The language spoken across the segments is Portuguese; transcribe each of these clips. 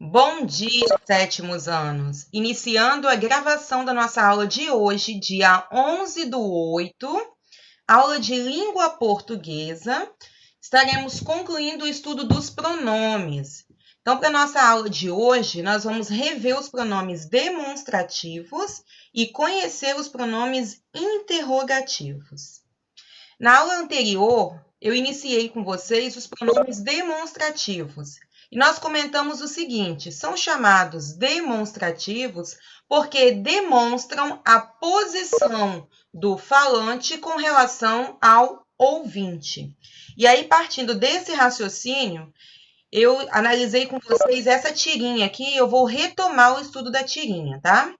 Bom dia, sétimos anos. Iniciando a gravação da nossa aula de hoje, dia 11/8, aula de língua portuguesa. Estaremos concluindo o estudo dos pronomes. Então, para a nossa aula de hoje, nós vamos rever os pronomes demonstrativos e conhecer os pronomes interrogativos. Na aula anterior, eu iniciei com vocês os pronomes demonstrativos. E nós comentamos o seguinte: são chamados demonstrativos porque demonstram a posição do falante com relação ao ouvinte. E aí, partindo desse raciocínio, eu analisei com vocês essa tirinha aqui, eu vou retomar o estudo da tirinha, tá?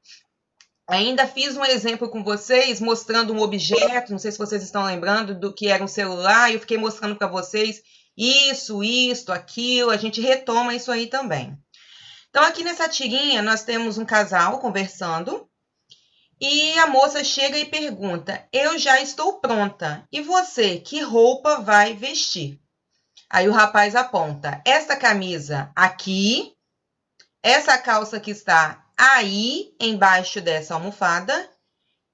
Ainda fiz um exemplo com vocês, mostrando um objeto, não sei se vocês estão lembrando do que era um celular, e eu fiquei mostrando para vocês isso, aquilo, a gente retoma isso aí também. Então, aqui nessa tirinha, nós temos um casal conversando, e a moça chega e pergunta: eu já estou pronta, e você, que roupa vai vestir? Aí o rapaz aponta: esta camisa aqui, essa calça que está aí, embaixo dessa almofada,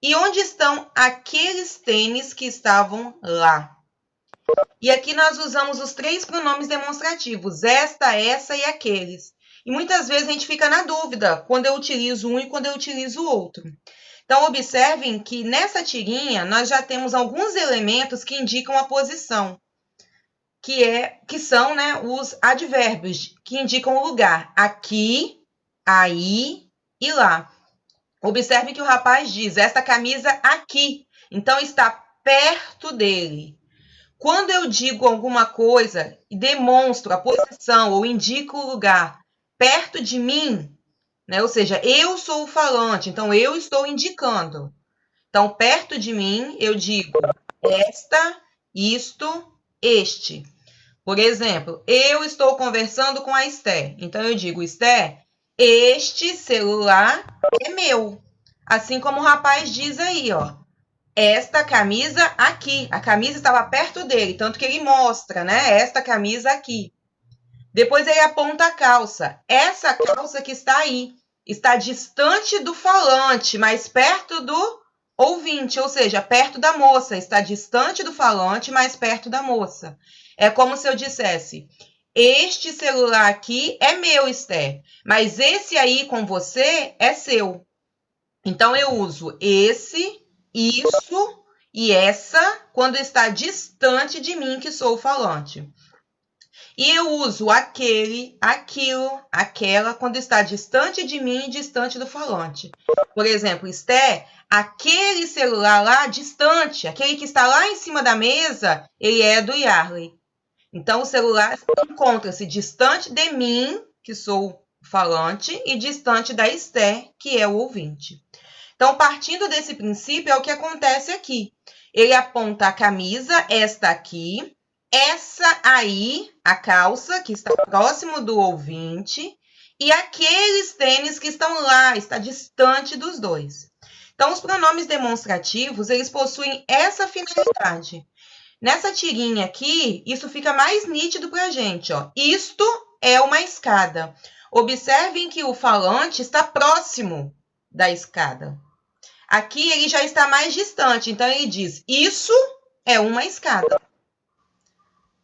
e onde estão aqueles tênis que estavam lá? E aqui nós usamos os três pronomes demonstrativos, esta, essa e aqueles. E muitas vezes a gente fica na dúvida quando eu utilizo um e quando eu utilizo o outro. Então, observem que nessa tirinha nós já temos alguns elementos que indicam a posição, que são, né, os advérbios, que indicam o lugar. Aqui, aí e lá. Observe que o rapaz diz, esta camisa aqui, então está perto dele. Quando eu digo alguma coisa e demonstro a posição ou indico o lugar perto de mim, né? Ou seja, eu sou o falante, então eu estou indicando. Então, perto de mim, eu digo esta, isto, este. Por exemplo, eu estou conversando com a Esther. Então, eu digo, Esther, este celular é meu. Assim como o rapaz diz aí, ó. Esta camisa aqui. A camisa estava perto dele, tanto que ele mostra, né? Esta camisa aqui. Depois ele aponta a calça. Essa calça que está aí. Está distante do falante, mais perto do ouvinte, ou seja, perto da moça. Está distante do falante, mais perto da moça. É como se eu dissesse: este celular aqui é meu, Esther, mas esse aí com você é seu. Então, eu uso esse, isso e essa quando está distante de mim, que sou o falante. E eu uso aquele, aquilo, aquela quando está distante de mim e distante do falante. Por exemplo, Esther, aquele celular lá distante, aquele que está lá em cima da mesa, ele é do Yarley. Então, o celular encontra-se distante de mim, que sou o falante, e distante da Esther, que é o ouvinte. Então, partindo desse princípio, é o que acontece aqui. Ele aponta a camisa, esta aqui, essa aí, a calça, que está próximo do ouvinte, e aqueles tênis que estão lá, está distante dos dois. Então, os pronomes demonstrativos, eles possuem essa finalidade. Nessa tirinha aqui, isso fica mais nítido para a gente, ó. Isto é uma escada. Observem que o falante está próximo da escada. Aqui ele já está mais distante, então ele diz, isso é uma escada.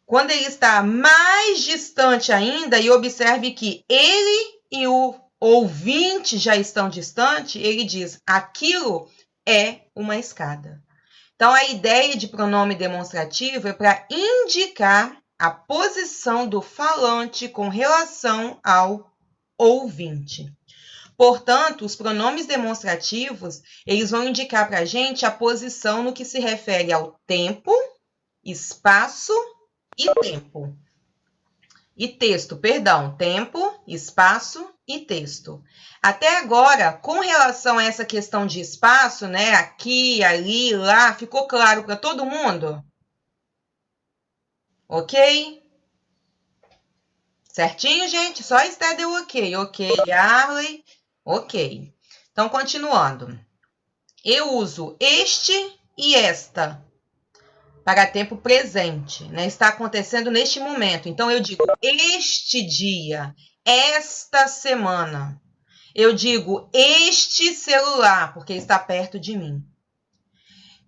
Quando ele está mais distante ainda, e observe que ele e o ouvinte já estão distantes, ele diz, aquilo é uma escada. Então, a ideia de pronome demonstrativo é para indicar a posição do falante com relação ao ouvinte. Portanto, os pronomes demonstrativos, eles vão indicar para a gente a posição no que se refere ao tempo, espaço e tempo. E texto, perdão, tempo, espaço e texto. Até agora, com relação a essa questão de espaço, né, aqui, ali, lá, ficou claro para todo mundo? Ok? Certinho, gente? Só a Esther deu ok. Ok, Arley. Ok. Então, continuando. Eu uso este e esta para tempo presente, né? Está acontecendo neste momento. Então, eu digo este dia, esta semana. Eu digo este celular, porque está perto de mim.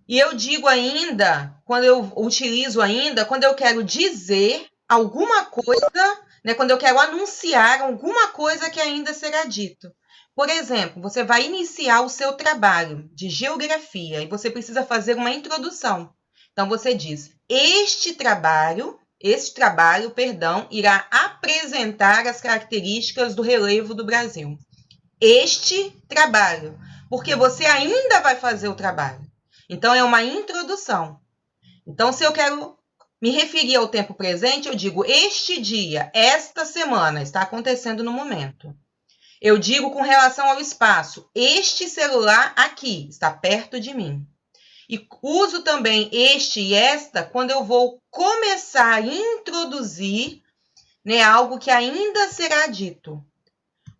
E eu digo ainda, quando eu utilizo ainda, quando eu quero dizer alguma coisa, né, quando eu quero anunciar alguma coisa que ainda será dito. Por exemplo, você vai iniciar o seu trabalho de geografia e você precisa fazer uma introdução. Então você diz: este trabalho, irá apresentar as características do relevo do Brasil. Este trabalho, porque você ainda vai fazer o trabalho. Então, é uma introdução. Então, se eu quero me referir ao tempo presente, eu digo este dia, esta semana, está acontecendo no momento. Eu digo com relação ao espaço, este celular aqui, está perto de mim. E uso também este e esta quando eu vou começar a introduzir, né, algo que ainda será dito.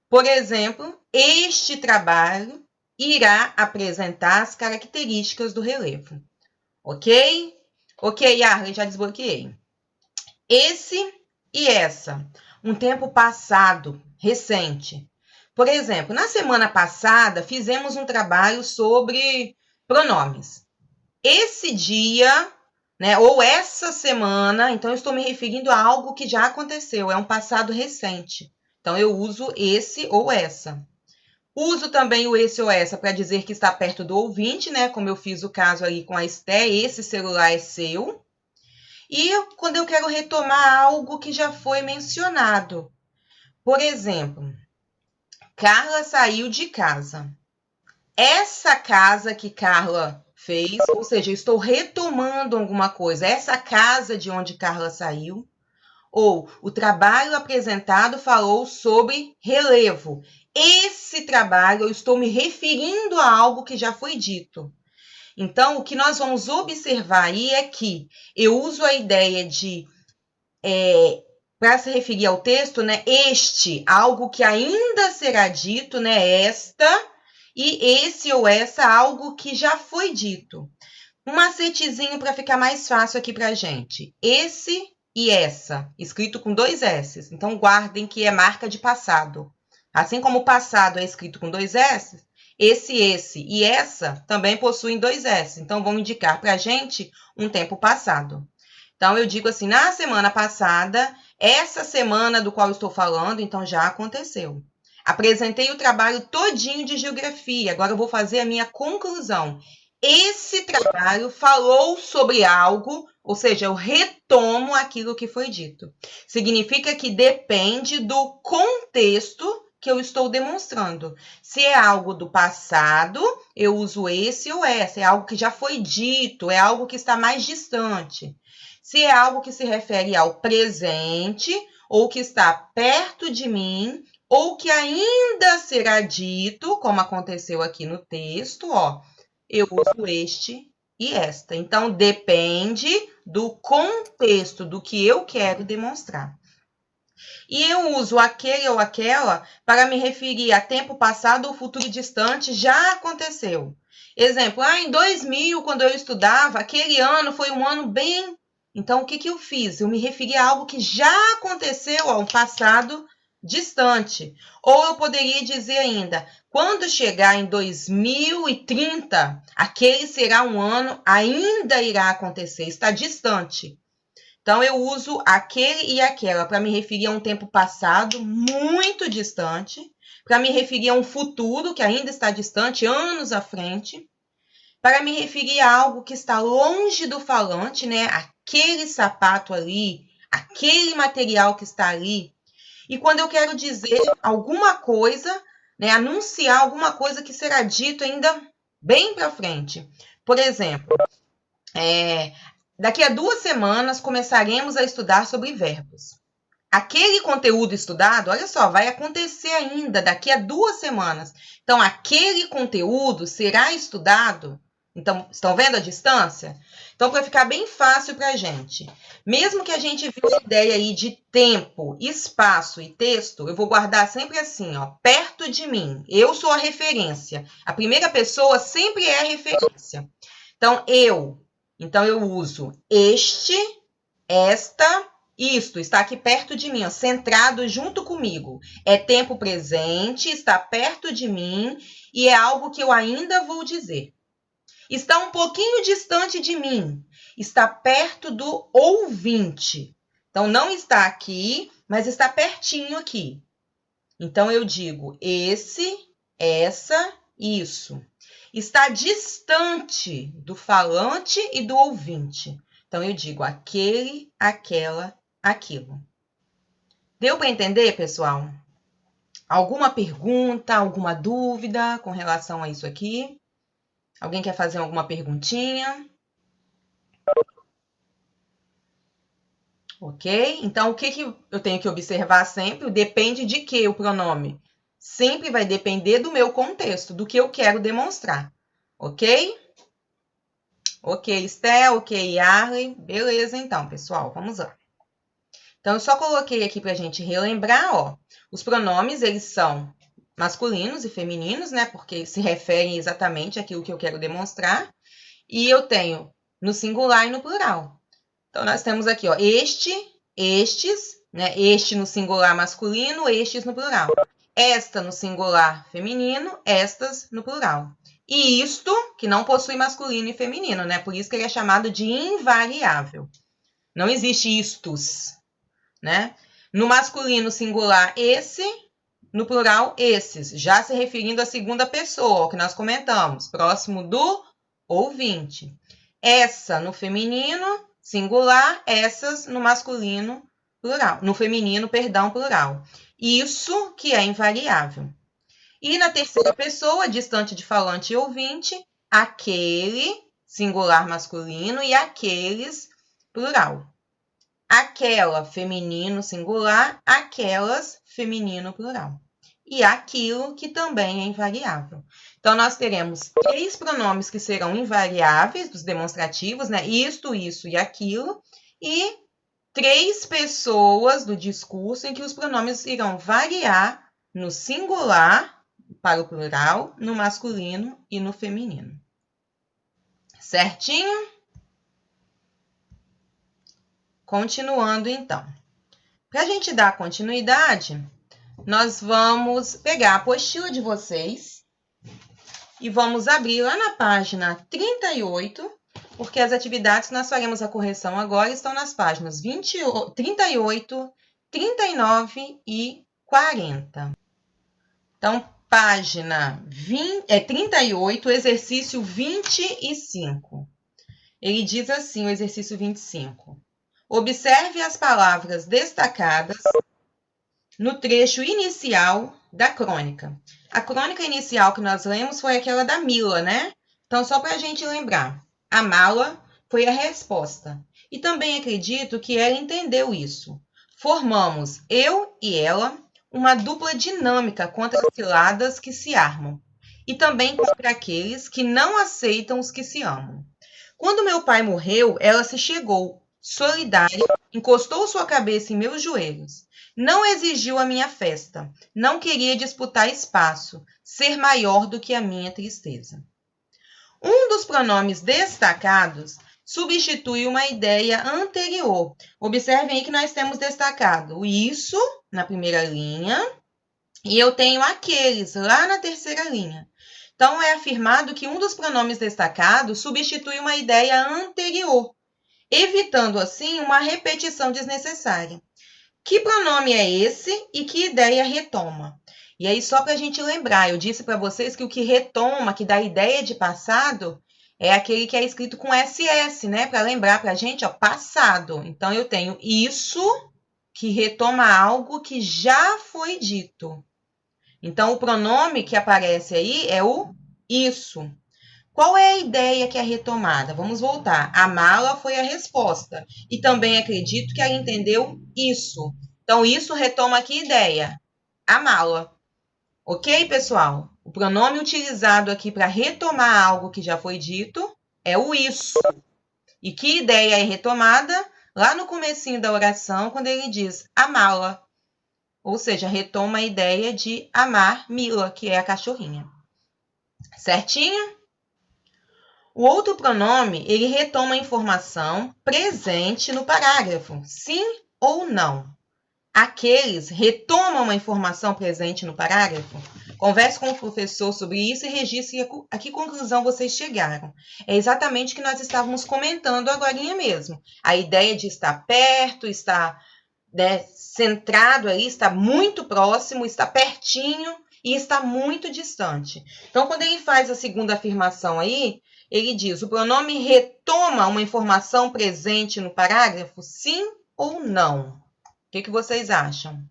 Por exemplo, este trabalho irá apresentar as características do relevo. Ok? Ok, Arlen, já desbloqueei. Esse e essa. Um tempo passado, recente. Por exemplo, na semana passada, fizemos um trabalho sobre pronomes. Esse dia, né, ou essa semana, então eu estou me referindo a algo que já aconteceu, é um passado recente. Então, eu uso esse ou essa. Uso também o esse ou essa para dizer que está perto do ouvinte, né? Como eu fiz o caso ali com a Esté, esse celular é seu. E quando eu quero retomar algo que já foi mencionado. Por exemplo, Carla saiu de casa. Essa casa que Carla fez, ou seja, eu estou retomando alguma coisa. Essa casa de onde Carla saiu. Ou o trabalho apresentado falou sobre relevo. Esse trabalho eu estou me referindo a algo que já foi dito. Então, o que nós vamos observar aí é que eu uso a ideia de, para se referir ao texto, né, este, algo que ainda será dito, né, esta, e esse ou essa, algo que já foi dito. Um macetezinho para ficar mais fácil aqui para a gente. Esse e essa, escrito com 2 S's. Então, guardem que é marca de passado. Assim como o passado é escrito com 2 S's, esse e essa também possuem 2 S's. Então, vão indicar para a gente um tempo passado. Então, eu digo assim, na semana passada, essa semana do qual eu estou falando, então já aconteceu. Apresentei o trabalho todinho de geografia, agora eu vou fazer a minha conclusão. Esse trabalho falou sobre algo, ou seja, eu retomo aquilo que foi dito. Significa que depende do contexto que eu estou demonstrando. Se é algo do passado, eu uso esse ou essa. É algo que já foi dito, é algo que está mais distante. Se é algo que se refere ao presente, ou que está perto de mim, ou que ainda será dito, como aconteceu aqui no texto, ó, eu uso este e esta. Então, depende do contexto, do que eu quero demonstrar. E eu uso aquele ou aquela para me referir a tempo passado ou futuro distante, já aconteceu. Exemplo, em 2000, quando eu estudava, aquele ano foi um ano bem... Então, o que eu fiz? Eu me referi a algo que já aconteceu, a um passado distante. Ou eu poderia dizer ainda, quando chegar em 2030, aquele será um ano, ainda irá acontecer, está distante. Então, eu uso aquele e aquela para me referir a um tempo passado muito distante, para me referir a um futuro que ainda está distante, anos à frente, para me referir a algo que está longe do falante, né? Aquele sapato ali, aquele material que está ali. E quando eu quero dizer alguma coisa, né, anunciar alguma coisa que será dito ainda bem para frente. Por exemplo, daqui a 2 semanas começaremos a estudar sobre verbos. Aquele conteúdo estudado, olha só, vai acontecer ainda daqui a 2 semanas. Então, aquele conteúdo será estudado. Então, estão vendo a distância? Então, para ficar bem fácil para a gente, mesmo que a gente viu a ideia aí de tempo, espaço e texto, eu vou guardar sempre assim, ó, perto de mim. Eu sou a referência. A primeira pessoa sempre é a referência. Então, eu uso este, esta, Isto está aqui perto de mim, ó, centrado junto comigo. É tempo presente, está perto de mim e é algo que eu ainda vou dizer. Está um pouquinho distante de mim, está perto do ouvinte. Então, não está aqui, mas está pertinho aqui. Então, eu digo esse, essa, isso. Está distante do falante e do ouvinte. Então, eu digo aquele, aquela, aquilo. Deu para entender, pessoal? Alguma pergunta, alguma dúvida com relação a isso aqui? Alguém quer fazer alguma perguntinha? Ok? Então, o que eu tenho que observar sempre? Depende de que o pronome? Sempre vai depender do meu contexto, do que eu quero demonstrar. Ok? Ok, Estel, ok, Arley. Beleza, então, pessoal, vamos lá. Então, eu só coloquei aqui para a gente relembrar, ó. Os pronomes, eles são masculinos e femininos, né? Porque se referem exatamente àquilo que eu quero demonstrar. E eu tenho no singular e no plural. Então, nós temos aqui, ó, este, estes, né? Este no singular masculino, estes no plural. Esta no singular feminino, estas no plural. E isto, que não possui masculino e feminino, né? Por isso que ele é chamado de invariável. Não existe istos, né? No masculino singular, esse, no plural, esses. Já se referindo à segunda pessoa, que nós comentamos, próximo do ouvinte. Essa no feminino, singular, essas no masculino, plural. No feminino, perdão, plural. Isso que é invariável. E na terceira pessoa, distante de falante e ouvinte, aquele, singular masculino, e aqueles, plural. Aquela, feminino, singular, aquelas, feminino, plural. E aquilo que também é invariável. Então, nós teremos 3 pronomes que serão invariáveis, dos demonstrativos, né? Isto, isso e aquilo. E 3 pessoas do discurso em que os pronomes irão variar no singular, para o plural, no masculino e no feminino. Certinho? Continuando, então. Para a gente dar continuidade, nós vamos pegar a apostila de vocês e vamos abrir lá na página 38, porque as atividades que nós faremos a correção agora estão nas páginas 38, 39 e 40. Então, página 38, exercício 25. Ele diz assim, o exercício 25. Observe as palavras destacadas no trecho inicial da crônica. A crônica inicial que nós lemos foi aquela da Mila, né? Então, só para a gente lembrar, a mala foi a resposta. E também acredito que ela entendeu isso. Formamos, eu e ela, uma dupla dinâmica contra as ciladas que se armam. E também contra aqueles que não aceitam os que se amam. Quando meu pai morreu, ela se chegou, solidária, encostou sua cabeça em meus joelhos. Não exigiu a minha festa, não queria disputar espaço, ser maior do que a minha tristeza. Um dos pronomes destacados substitui uma ideia anterior. Observem aí que nós temos destacado o isso na primeira linha e eu tenho aqueles lá na terceira linha. Então, é afirmado que um dos pronomes destacados substitui uma ideia anterior, evitando assim uma repetição desnecessária. Que pronome é esse e que ideia retoma? E aí, só para a gente lembrar, eu disse para vocês que o que retoma, que dá ideia de passado, é aquele que é escrito com SS, né? Para lembrar para a gente, ó, passado. Então, eu tenho isso que retoma algo que já foi dito. Então, o pronome que aparece aí é o isso. Qual é a ideia que é retomada? Vamos voltar. A mala foi a resposta. E também acredito que ela entendeu isso. Então, isso retoma que ideia? A mala. Ok, pessoal? O pronome utilizado aqui para retomar algo que já foi dito é o isso. E que ideia é retomada? Lá no comecinho da oração, quando ele diz amá-la. Ou seja, retoma a ideia de amar Mila, que é a cachorrinha. Certinho? O outro pronome, ele retoma a informação presente no parágrafo, sim ou não. Aqueles retomam uma informação presente no parágrafo? Converse com o professor sobre isso e registre a que conclusão vocês chegaram. É exatamente o que nós estávamos comentando agorinha mesmo. A ideia de estar perto, estar centrado aí, estar muito próximo, estar pertinho e estar muito distante. Então, quando ele faz a segunda afirmação aí, ele diz, o pronome retoma uma informação presente no parágrafo, sim ou não? O que vocês acham?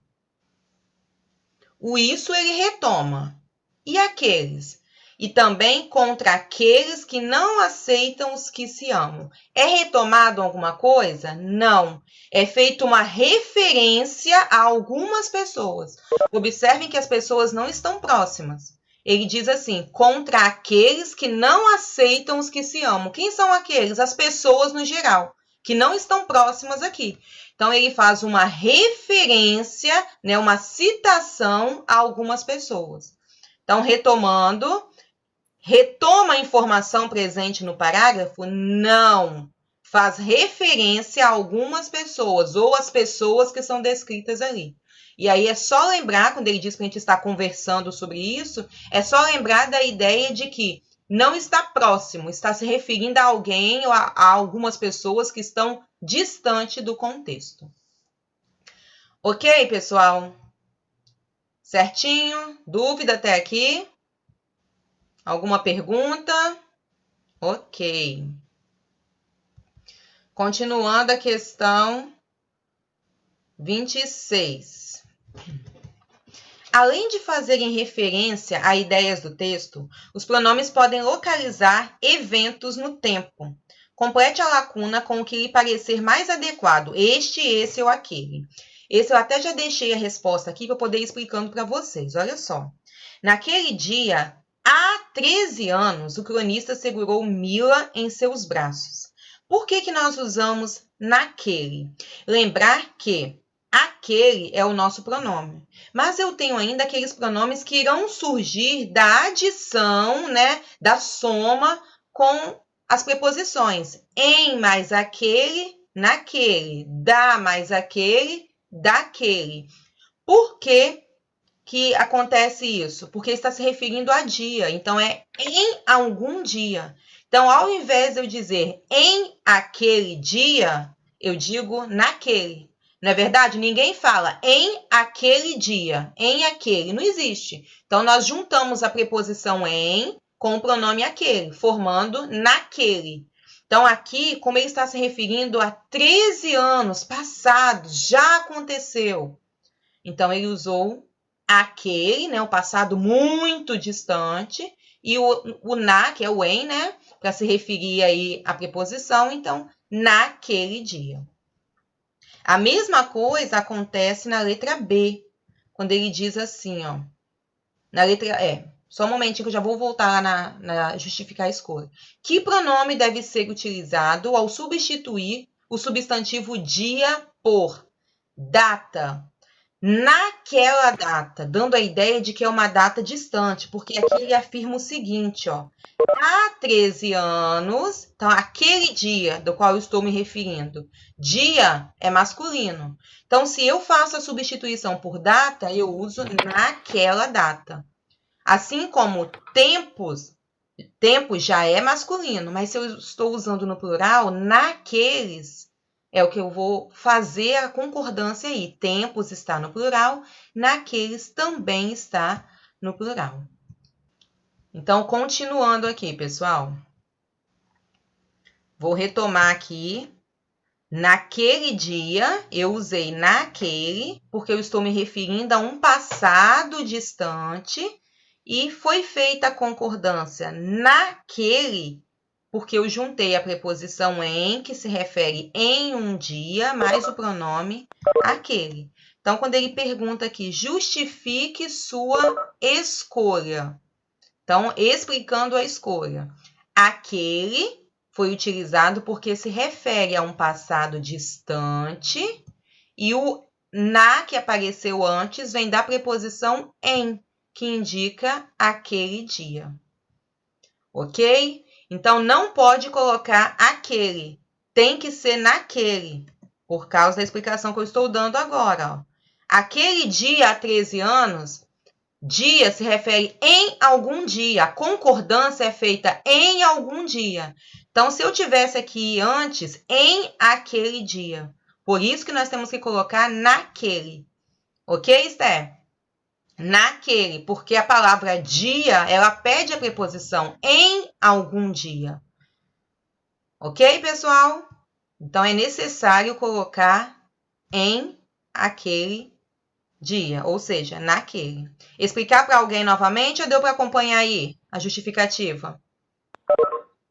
O isso ele retoma. E aqueles? E também contra aqueles que não aceitam os que se amam. É retomado alguma coisa? Não. É feita uma referência a algumas pessoas. Observem que as pessoas não estão próximas. Ele diz assim, contra aqueles que não aceitam os que se amam. Quem são aqueles? As pessoas no geral, que não estão próximas aqui. Então, ele faz uma referência, né, uma citação a algumas pessoas. Então, retomando, retoma a informação presente no parágrafo? Não. Faz referência a algumas pessoas, ou as pessoas que são descritas ali. E aí é só lembrar, quando ele diz que a gente está conversando sobre isso, é só lembrar da ideia de que não está próximo, está se referindo a alguém ou a algumas pessoas que estão distante do contexto. Ok, pessoal? Certinho? Dúvida até aqui? Alguma pergunta? Ok. Continuando a questão 26. Além de fazerem referência a ideias do texto, os pronomes podem localizar eventos no tempo. Complete a lacuna com o que lhe parecer mais adequado, esse ou aquele. Esse eu até já deixei a resposta aqui para poder ir explicando para vocês. Olha só. Naquele dia, há 13 anos, o cronista segurou Mila em seus braços. Por que nós usamos naquele? Lembrar que aquele é o nosso pronome. Mas eu tenho ainda aqueles pronomes que irão surgir da adição, né, da soma com as preposições. Em mais aquele, naquele. Da mais aquele, daquele. Por que acontece isso? Porque está se referindo a dia. Então, é em algum dia. Então, ao invés de eu dizer em aquele dia, eu digo naquele. Não é verdade? Ninguém fala em aquele dia, em aquele. Não existe. Então, nós juntamos a preposição em com o pronome aquele, formando naquele. Então, aqui, como ele está se referindo a 13 anos passados, já aconteceu. Então, ele usou aquele, né, o passado muito distante, e o na, que é o em, né, para se referir aí à preposição, então, naquele dia. A mesma coisa acontece na letra B, quando ele diz assim, ó, na letra só um momentinho que eu já vou voltar lá na justificar a escolha. Que pronome deve ser utilizado ao substituir o substantivo dia por data? Naquela data, dando a ideia de que é uma data distante, porque aqui ele afirma o seguinte, ó, há 13 anos, então aquele dia do qual eu estou me referindo, dia é masculino. Então, se eu faço a substituição por data, eu uso naquela data. Assim como tempos já é masculino, mas se eu estou usando no plural, naqueles, é o que eu vou fazer a concordância aí. Tempos está no plural, naqueles também está no plural. Então, continuando aqui, pessoal. Vou retomar aqui. Naquele dia, eu usei naquele, porque eu estou me referindo a um passado distante, e foi feita a concordância naquele, porque eu juntei a preposição em, que se refere em um dia, mais o pronome aquele. Então, quando ele pergunta aqui, justifique sua escolha. Então, explicando a escolha. Aquele foi utilizado porque se refere a um passado distante e o na que apareceu antes vem da preposição em, que indica aquele dia. Ok? Então, não pode colocar aquele, tem que ser naquele, por causa da explicação que eu estou dando agora. Ó. Aquele dia há 13 anos, dia se refere em algum dia. A concordância é feita em algum dia. Então, se eu tivesse aqui antes, em aquele dia. Por isso que nós temos que colocar naquele. Ok, Esther? Naquele, porque a palavra dia, ela pede a preposição em algum dia. Ok, pessoal? Então, é necessário colocar em aquele dia, ou seja, naquele. Explicar para alguém novamente ou deu para acompanhar aí a justificativa?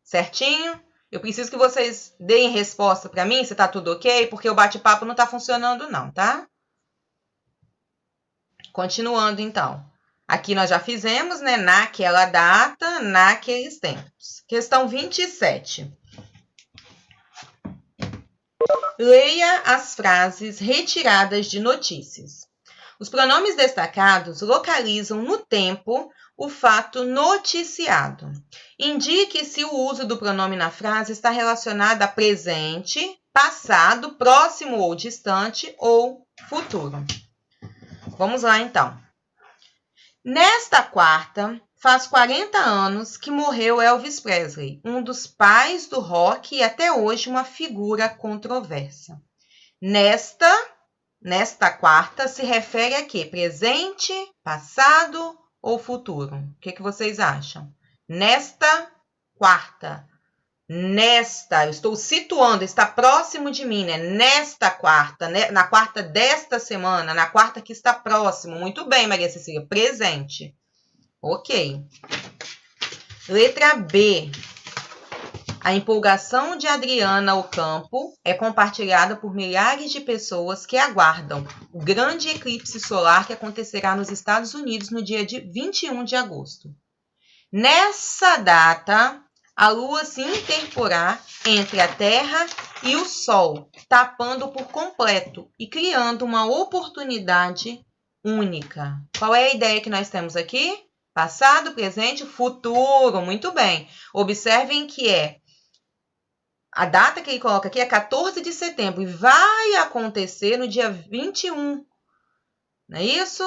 Certinho? Eu preciso que vocês deem resposta para mim, se tá tudo ok, porque o bate-papo não tá funcionando não, tá? Continuando, então. Aqui nós já fizemos, né? Naquela data, naqueles tempos. Questão 27. Leia as frases retiradas de notícias. Os pronomes destacados localizam no tempo o fato noticiado. Indique se o uso do pronome na frase está relacionado a presente, passado, próximo ou distante ou futuro. Vamos lá, então. Nesta quarta, faz 40 anos que morreu Elvis Presley, um dos pais do rock e até hoje uma figura controversa. Nesta quarta se refere a quê? Presente, passado ou futuro? O que vocês acham? Nesta quarta. Nesta, eu estou situando, está próximo de mim, né? Nesta quarta, né? Na quarta desta semana, na quarta que está próximo. Muito bem, Maria Cecília, presente. Ok. Letra B. A empolgação de Adriana Ocampo é compartilhada por milhares de pessoas que aguardam o grande eclipse solar que acontecerá nos Estados Unidos no dia 21 de agosto. Nessa data, a Lua se interporá entre a Terra e o Sol, tapando por completo e criando uma oportunidade única. Qual é a ideia que nós temos aqui? Passado, presente, futuro. Muito bem. Observem que a data que ele coloca aqui é 14 de setembro e vai acontecer no dia 21. Não é isso?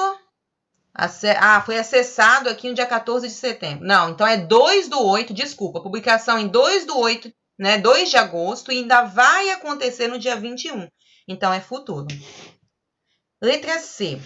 Foi acessado aqui no dia 14 de setembro. Não, então é 2/8, desculpa, publicação em 2/8, né? 2 de agosto e ainda vai acontecer no dia 21. Então é futuro. Letra C.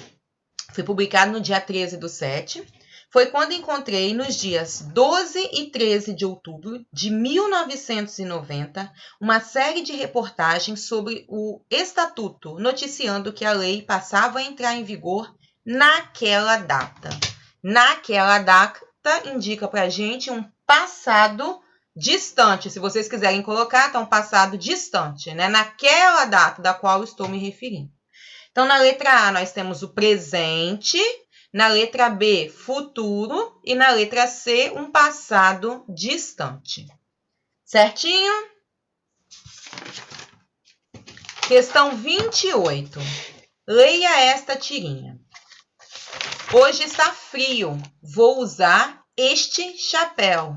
Foi publicado no dia 13/7. Foi quando encontrei, nos dias 12 e 13 de outubro de 1990, uma série de reportagens sobre o Estatuto, noticiando que a lei passava a entrar em vigor naquela data. Naquela data indica para a gente um passado distante. Se vocês quiserem colocar, tá um passado distante, né? Naquela data da qual estou me referindo. Então, na letra A, nós temos o presente. Na letra B, futuro. E na letra C, um passado distante. Certinho? Questão 28. Leia esta tirinha. Hoje está frio. Vou usar este chapéu.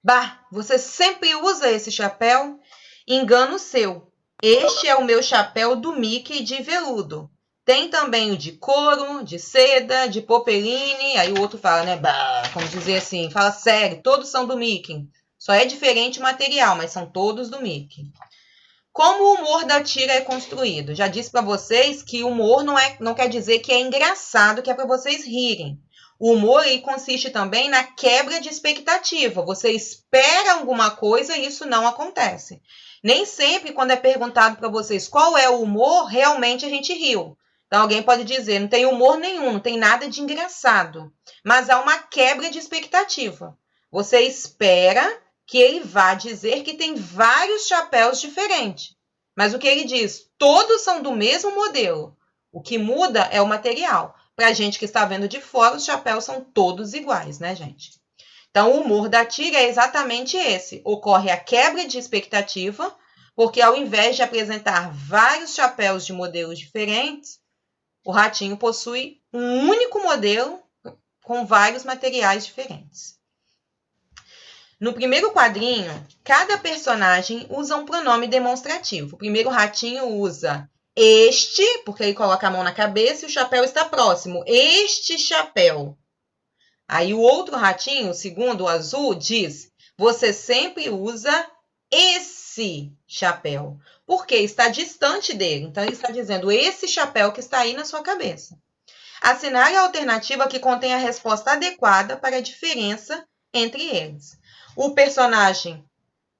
Bah, você sempre usa esse chapéu? Engano seu. Este é o meu chapéu do Mickey de veludo. Tem também o de couro, de seda, de popeline. Aí o outro fala, né? Bah, como dizer assim, fala sério, todos são do Mickey. Só é diferente o material, mas são todos do Mickey. Como o humor da tira é construído? Já disse para vocês que humor não quer dizer que é engraçado, que é para vocês rirem. O humor consiste também na quebra de expectativa. Você espera alguma coisa e isso não acontece. Nem sempre, quando é perguntado para vocês qual é o humor, realmente a gente riu. Então, alguém pode dizer, não tem humor nenhum, não tem nada de engraçado. Mas há uma quebra de expectativa. Você espera que ele vá dizer que tem vários chapéus diferentes. Mas o que ele diz? Todos são do mesmo modelo. O que muda é o material. Para a gente que está vendo de fora, os chapéus são todos iguais, né, gente? Então, o humor da tira é exatamente esse. Ocorre a quebra de expectativa, porque ao invés de apresentar vários chapéus de modelos diferentes, o ratinho possui um único modelo com vários materiais diferentes. No primeiro quadrinho, cada personagem usa um pronome demonstrativo. O primeiro ratinho usa este, porque ele coloca a mão na cabeça e o chapéu está próximo. Este chapéu. Aí o outro ratinho, o segundo, o azul, diz: você sempre usa esse chapéu, porque está distante dele. Então, ele está dizendo esse chapéu que está aí na sua cabeça. Assinale a alternativa que contém a resposta adequada para a diferença entre eles. O personagem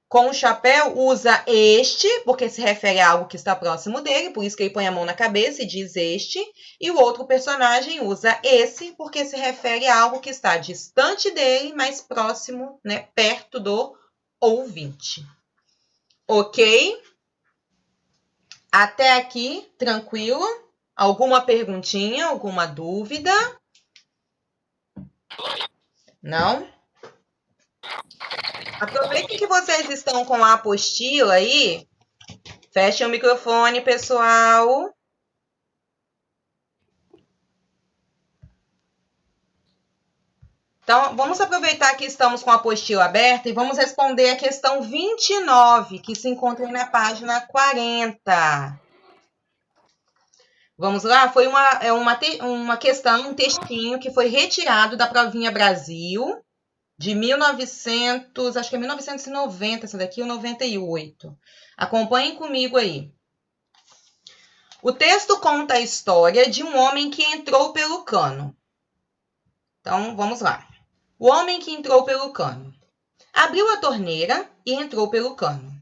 com o chapéu usa este, porque se refere a algo que está próximo dele, por isso que ele põe a mão na cabeça e diz este. E o outro personagem usa esse, porque se refere a algo que está distante dele, mais próximo, né, perto do ouvinte. Ok? Até aqui, tranquilo? Alguma perguntinha, alguma dúvida? Não? Aproveitem que vocês estão com a apostila aí. Fechem o microfone, pessoal. Então, vamos aproveitar que estamos com a apostila aberta e vamos responder a questão 29, que se encontra aí na página 40. Vamos lá? Foi uma questão, um textinho que foi retirado da Provinha Brasil, de 1900, acho que é 1990, essa daqui, ou 98. Acompanhem comigo aí. O texto conta a história de um homem que entrou pelo cano. Então, vamos lá. O homem que entrou pelo cano. Abriu a torneira e entrou pelo cano.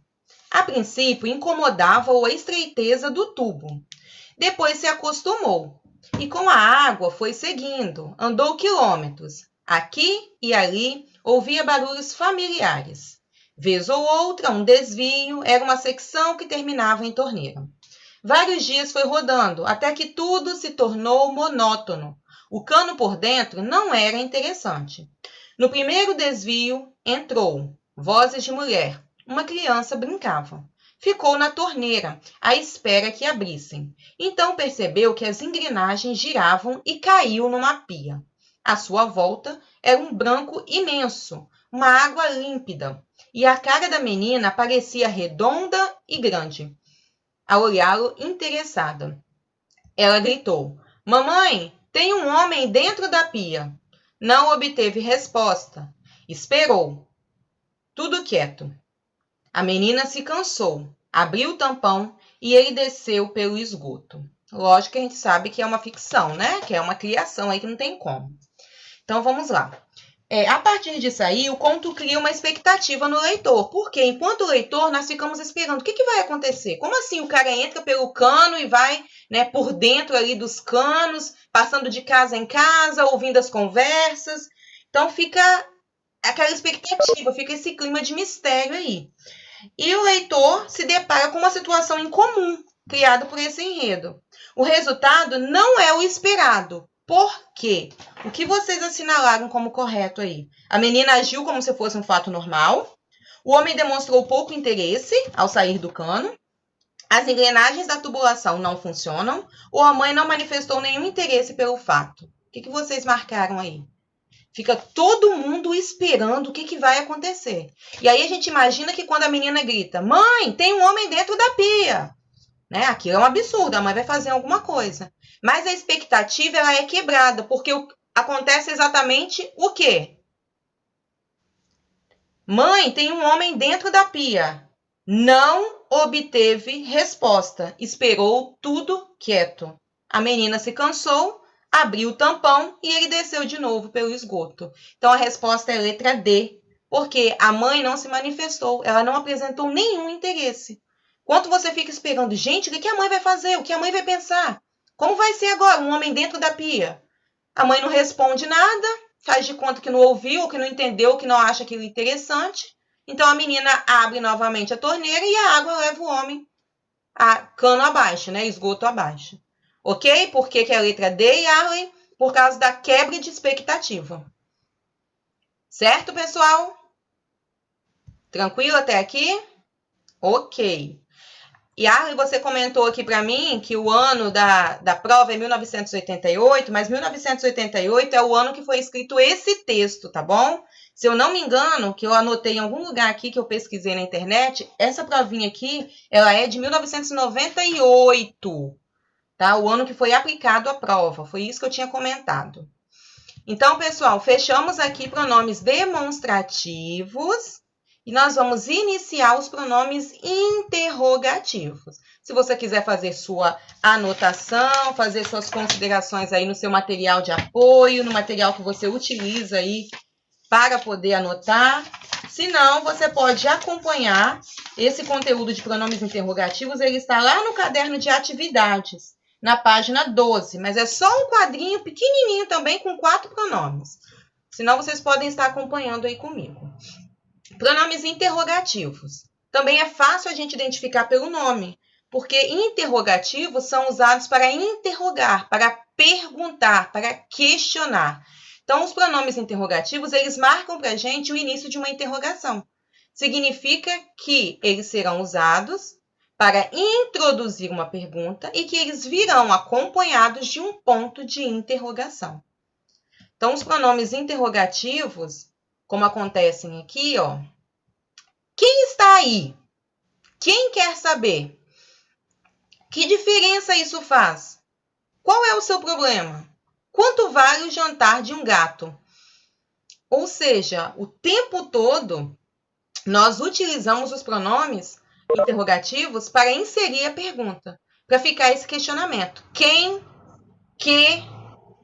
A princípio, incomodava-o a estreiteza do tubo. Depois se acostumou e com a água foi seguindo, andou quilômetros. Aqui e ali ouvia barulhos familiares. Vez ou outra, um desvio, era uma secção que terminava em torneira. Vários dias foi rodando, até que tudo se tornou monótono. O cano por dentro não era interessante. No primeiro desvio, entrou. Vozes de mulher. Uma criança brincava. Ficou na torneira, à espera que abrissem. Então percebeu que as engrenagens giravam e caiu numa pia. À sua volta era um branco imenso, uma água límpida, e a cara da menina parecia redonda e grande. Ao olhá-lo interessada, ela gritou: Mamãe, tem um homem dentro da pia. Não obteve resposta. Esperou. Tudo quieto. A menina se cansou, abriu o tampão e ele desceu pelo esgoto. Lógico que a gente sabe que é uma ficção, né? Que é uma criação aí que não tem como. Então, vamos lá. A partir disso aí, o conto cria uma expectativa no leitor. Porque enquanto leitor, nós ficamos esperando. O que vai acontecer? Como assim o cara entra pelo cano e vai, né, por dentro ali dos canos, passando de casa em casa, ouvindo as conversas? Então, fica aquela expectativa, fica esse clima de mistério aí. E o leitor se depara com uma situação incomum criada por esse enredo. O resultado não é o esperado. Por quê? O que vocês assinalaram como correto aí? A menina agiu como se fosse um fato normal. O homem demonstrou pouco interesse ao sair do cano. As engrenagens da tubulação não funcionam. Ou a mãe não manifestou nenhum interesse pelo fato. O que vocês marcaram aí? Fica todo mundo esperando o que vai acontecer. E aí a gente imagina que quando a menina grita, mãe, tem um homem dentro da pia. Né? Aquilo é um absurdo, a mãe vai fazer alguma coisa. Mas a expectativa ela é quebrada, porque acontece exatamente o quê? Mãe, tem um homem dentro da pia. Não obteve resposta. Esperou tudo quieto. A menina se cansou, abriu o tampão e ele desceu de novo pelo esgoto. Então, a resposta é letra D, porque a mãe não se manifestou, ela não apresentou nenhum interesse. Enquanto você fica esperando, gente, o que a mãe vai fazer? O que a mãe vai pensar? Como vai ser agora um homem dentro da pia? A mãe não responde nada, faz de conta que não ouviu, que não entendeu, que não acha aquilo interessante. Então, a menina abre novamente a torneira e a água leva o homem a cano abaixo, né? Esgoto abaixo. Ok? Por que é a letra D, Arlen? Por causa da quebra de expectativa. Certo, pessoal? Tranquilo até aqui? Ok. E Arlen, você comentou aqui para mim que o ano da prova é 1988, mas 1988 é o ano que foi escrito esse texto, tá bom? Se eu não me engano, que eu anotei em algum lugar aqui que eu pesquisei na internet, essa provinha aqui, ela é de 1998, tá? O ano que foi aplicado a prova, foi isso que eu tinha comentado. Então, pessoal, fechamos aqui pronomes demonstrativos e nós vamos iniciar os pronomes interrogativos. Se você quiser fazer sua anotação, fazer suas considerações aí no seu material de apoio, no material que você utiliza aí para poder anotar. Se não, você pode acompanhar esse conteúdo de pronomes interrogativos, ele está lá no caderno de atividades, na página 12, mas é só um quadrinho pequenininho também com 4 pronomes. Senão, vocês podem estar acompanhando aí comigo. Pronomes interrogativos. Também é fácil a gente identificar pelo nome, porque interrogativos são usados para interrogar, para perguntar, para questionar. Então, os pronomes interrogativos, eles marcam para a gente o início de uma interrogação. Significa que eles serão usados para introduzir uma pergunta e que eles virão acompanhados de um ponto de interrogação. Então, os pronomes interrogativos, como acontecem aqui, ó. Quem está aí? Quem quer saber? Que diferença isso faz? Qual é o seu problema? Quanto vale o jantar de um gato? Ou seja, o tempo todo nós utilizamos os pronomes interrogativos para inserir a pergunta, para ficar esse questionamento. Quem, que,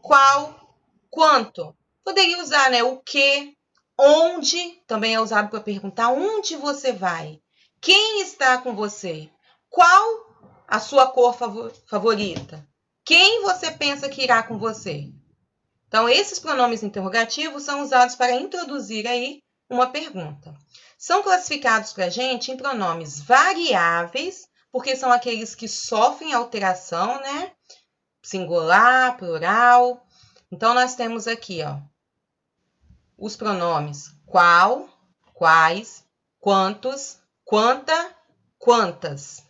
qual, quanto. Poderia usar, né, o que, onde, também é usado para perguntar onde você vai. Quem está com você? Qual a sua cor favorita? Quem você pensa que irá com você? Então, esses pronomes interrogativos são usados para introduzir aí uma pergunta. São classificados para a gente em pronomes variáveis, porque são aqueles que sofrem alteração, né? Singular, plural. Então, nós temos aqui, ó, os pronomes qual, quais, quantos, quanta, quantas.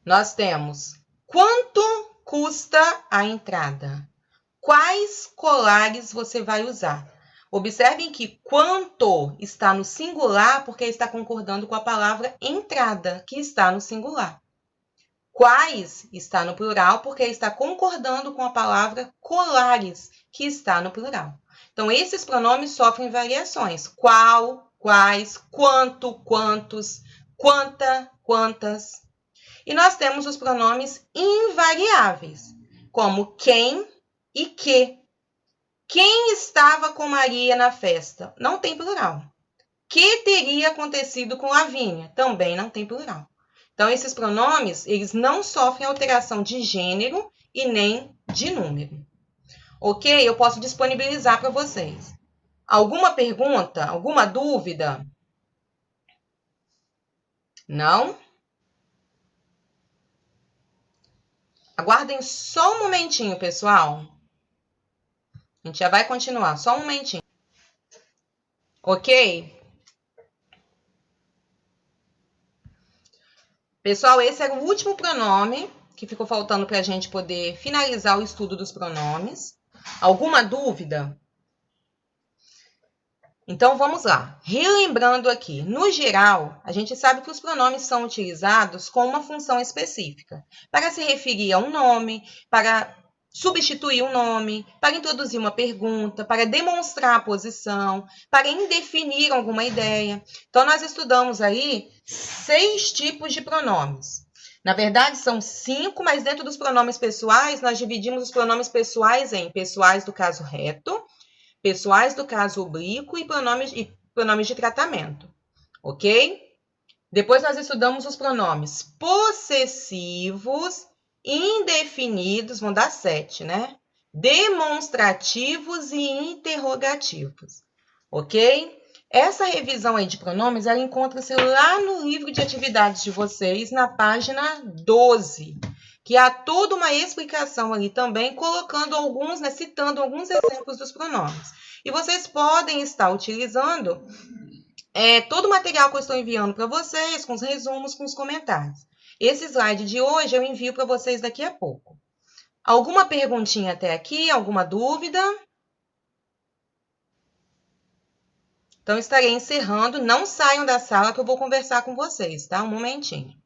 Nós temos quanto custa a entrada? Quais colares você vai usar? Observem que quanto está no singular porque está concordando com a palavra entrada, que está no singular. Quais está no plural porque está concordando com a palavra colares, que está no plural. Então, esses pronomes sofrem variações. Qual, quais, quanto, quantos, quanta, quantas. E nós temos os pronomes invariáveis, como quem e que. Quem estava com Maria na festa? Não tem plural. Que teria acontecido com Lavínia? Também não tem plural. Então, esses pronomes, eles não sofrem alteração de gênero e nem de número. Ok? Eu posso disponibilizar para vocês. Alguma pergunta? Alguma dúvida? Não? Aguardem só um momentinho, pessoal. A gente já vai continuar, só um momentinho. Ok? Pessoal, esse era o último pronome que ficou faltando para a gente poder finalizar o estudo dos pronomes. Alguma dúvida? Então, vamos lá. Relembrando aqui, no geral, a gente sabe que os pronomes são utilizados com uma função específica, para se referir a um nome, para substituir um nome, para introduzir uma pergunta, para demonstrar a posição, para indefinir alguma ideia. Então, nós estudamos aí 6 tipos de pronomes. Na verdade, são 5, mas dentro dos pronomes pessoais, nós dividimos os pronomes pessoais em pessoais do caso reto, pessoais do caso oblíquo e pronomes de tratamento, ok? Depois nós estudamos os pronomes possessivos, indefinidos, vão dar 7, né? Demonstrativos e interrogativos, ok? Essa revisão aí de pronomes, ela encontra-se lá no livro de atividades de vocês, na página 12, que há toda uma explicação ali também, colocando alguns, né, citando alguns exemplos dos pronomes. E vocês podem estar utilizando todo o material que eu estou enviando para vocês, com os resumos, com os comentários. Esse slide de hoje eu envio para vocês daqui a pouco. Alguma perguntinha até aqui? Alguma dúvida? Então, estarei encerrando. Não saiam da sala que eu vou conversar com vocês, tá? Um momentinho.